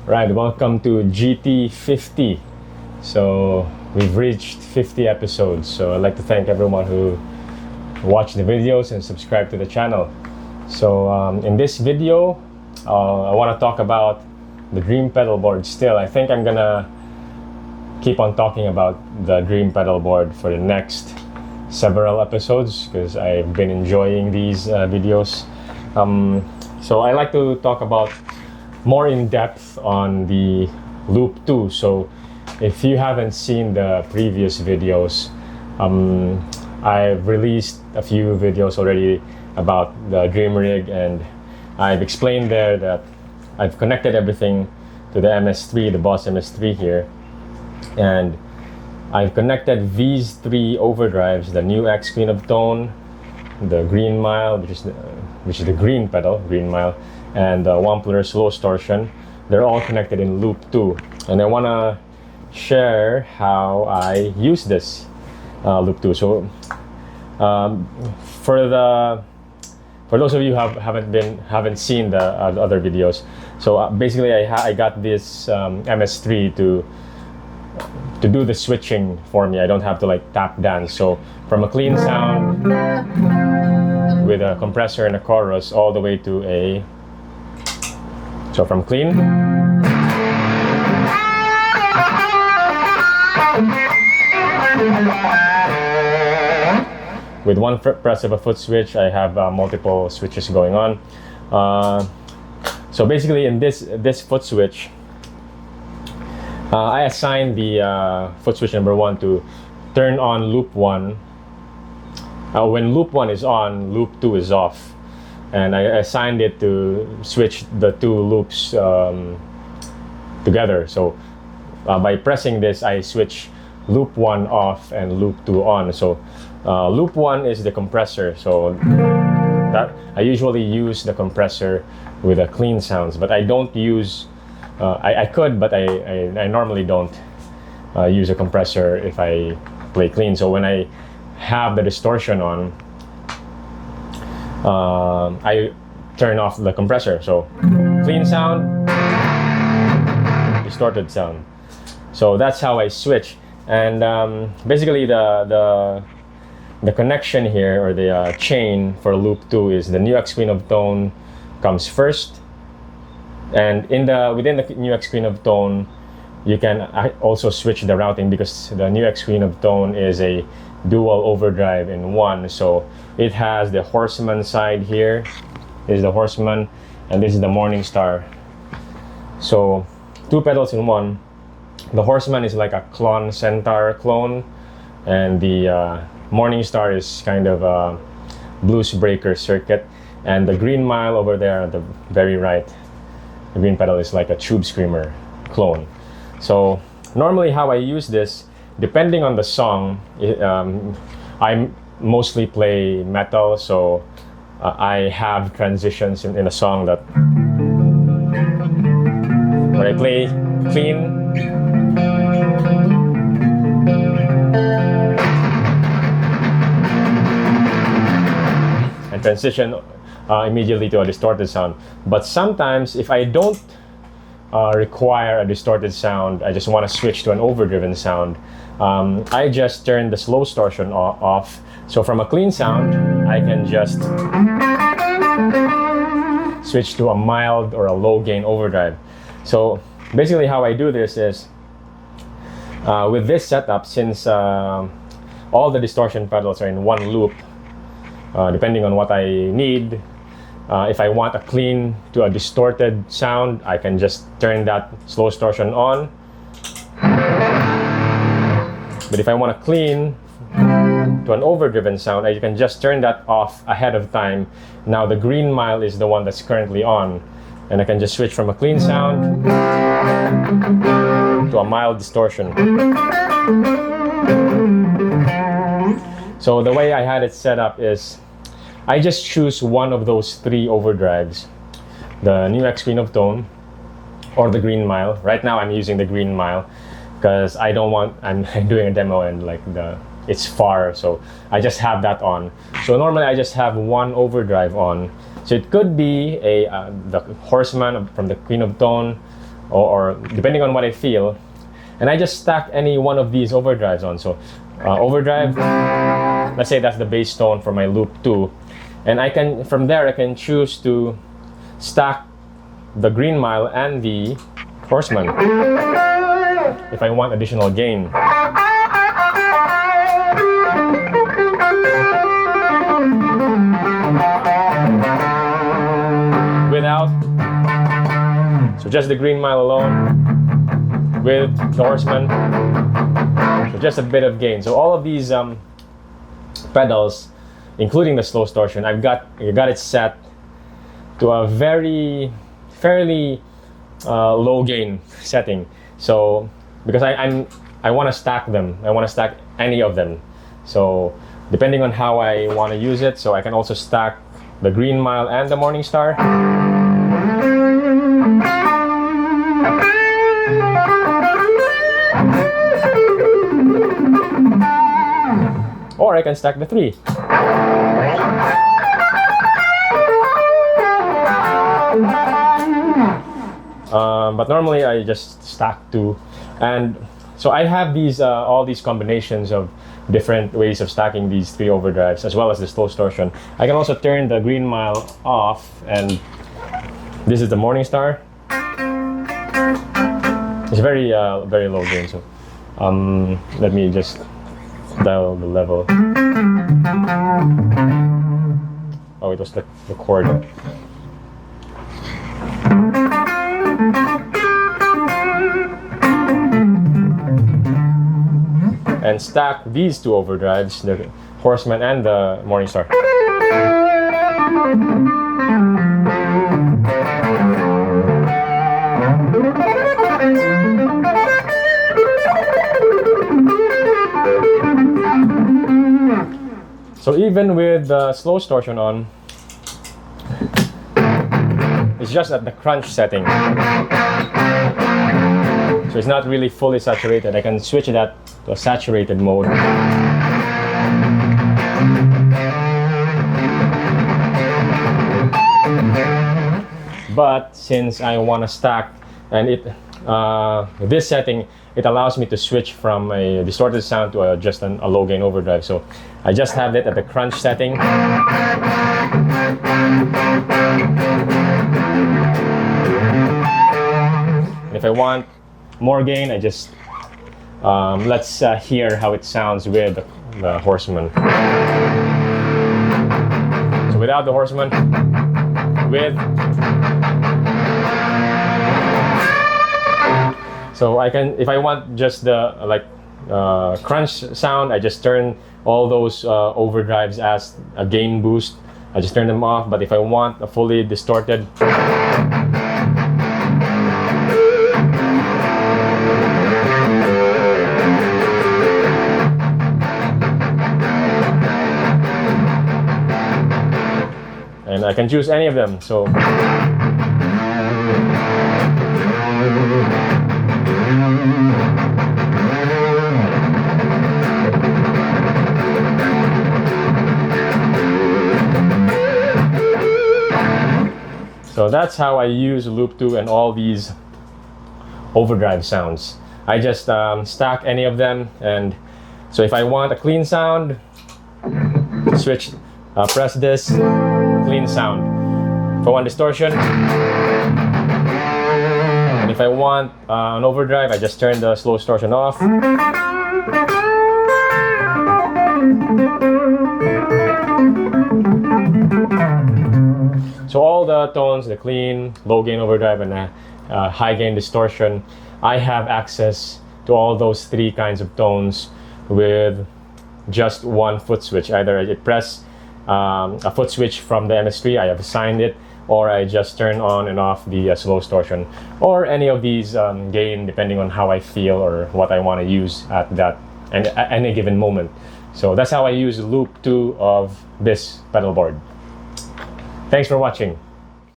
Right, welcome to GT50. So we've reached 50 episodes. So I'd like to thank everyone who watched the videos and subscribed to the channel. So in this video, I want to talk about the Dream pedal board still. I think I'm gonna keep on talking about the Dream pedal board for the next several episodes because I've been enjoying these videos. So I like to talk about more in depth on the Loop 2. So if you haven't seen the previous videos, I've released a few videos already about the Dream rig, and I've explained there that I've connected everything to the MS-3, the Boss MS-3 here, and I've connected these three overdrives: the Nux Queen of Tone, the Green Mile, which is the green pedal, Green Mile, and the Wampler Slostortion. They're all connected in Loop 2, and I want to share how I use this Loop 2. So for those of you who haven't seen the other videos, so basically I got this MS-3 to do the switching for me. I don't have to like tap dance. So from a clean sound with a compressor and a chorus all the way to a, so from clean with one press of a foot switch, I have multiple switches going on. So basically in this foot switch, I assigned the foot switch number 1 to turn on loop 1. When loop 1 is on, loop 2 is off. And I assigned it to switch the two loops together. So by pressing this, I switch loop 1 off and loop 2 on. So loop 1 is the compressor. So that I usually use the compressor with a clean sounds, but I don't use I could, but I normally don't use a compressor if I play clean. So when I have the distortion on, I turn off the compressor. So clean sound, distorted sound. So that's how I switch. And basically the connection here, or the chain for loop 2, is the Nux Queen of Tone comes first. And within the Nux Queen of Tone, you can also switch the routing, because the Nux Queen of Tone is a dual overdrive in one. So it has the Horseman side here, is the Horseman, and this is the Morning Star. So two pedals in one. The Horseman is like a Clone Centaur clone, and the Morning Star is kind of a Blues Breaker circuit, and the Green Mile over there at the very right, the green pedal, is like a Tube Screamer clone. So normally how I use this, depending on the song, I mostly play metal, so I have transitions in a song that when I play clean, and transition immediately to a distorted sound. But sometimes if I don't require a distorted sound, I just want to switch to an overdriven sound, I just turn the Slostortion off. So from a clean sound, I can just switch to a mild or a low gain overdrive. So basically how I do this is, with this setup, since all the distortion pedals are in one loop, depending on what I need, if I want a clean to a distorted sound, I can just turn that Slostortion on. But if I want a clean to an overdriven sound, I can just turn that off ahead of time. Now the Green Mile is the one that's currently on, and I can just switch from a clean sound to a mild distortion. So the way I had it set up is, I just choose one of those three overdrives, the Nux Queen of Tone or the Green Mile. Right now I'm using the Green Mile because I'm doing a demo and like it's far, so I just have that on. So normally I just have one overdrive on. So it could be the Horseman from the Queen of Tone, or depending on what I feel, and I just stack any one of these overdrives on. So overdrive, let's say that's the bass tone for my loop 2, and I can, from there I can choose to stack the green mile and the horseman if I want additional gain. Without, so just the green mile alone with the horseman, so just a bit of gain. So all of these pedals, including the Slostortion, I got it set to a fairly low gain setting. So because I want to stack them, I want to stack any of them. So depending on how I want to use it, so I can also stack the green mile and the morning star. Or I can stack the 3. But normally I just stack 2, and so I have these all these combinations of different ways of stacking these 3 overdrives, as well as the Slostortion. I can also turn the green mile off, and this is the morning star. It's very low gain, so let me just dial the level. Oh, it was the chord. And stack these 2 overdrives, the horseman and the morning star. So even with the Slostortion on, it's just at the crunch setting. So it's not really fully saturated. I can switch that to a saturated mode. But since I want to stack, and this setting, it allows me to switch from a distorted sound to just a low gain overdrive. So I just have it at the crunch setting. And if I want more gain, I just let's hear how it sounds with the horseman. So without the horseman, with. So I can, if I want just the crunch sound, I just turn all those overdrives as a gain boost. I just turn them off. But if I want a fully distorted, and I can choose any of them. So that's how I use Loop 2 and all these overdrive sounds. I just stack any of them, and so if I want a clean sound, switch, press this, clean sound. If I want distortion, and if I want an overdrive, I just turn the Slostortion off. So all the tones, the clean, low gain overdrive, and high gain distortion, I have access to all those 3 kinds of tones with just one foot switch. Either I press a foot switch from the MS-3, I have assigned it, or I just turn on and off the Slostortion, or any of these gain depending on how I feel or what I want to use at that and at any given moment. So that's how I use Loop 2 of this pedal board. Thanks for watching.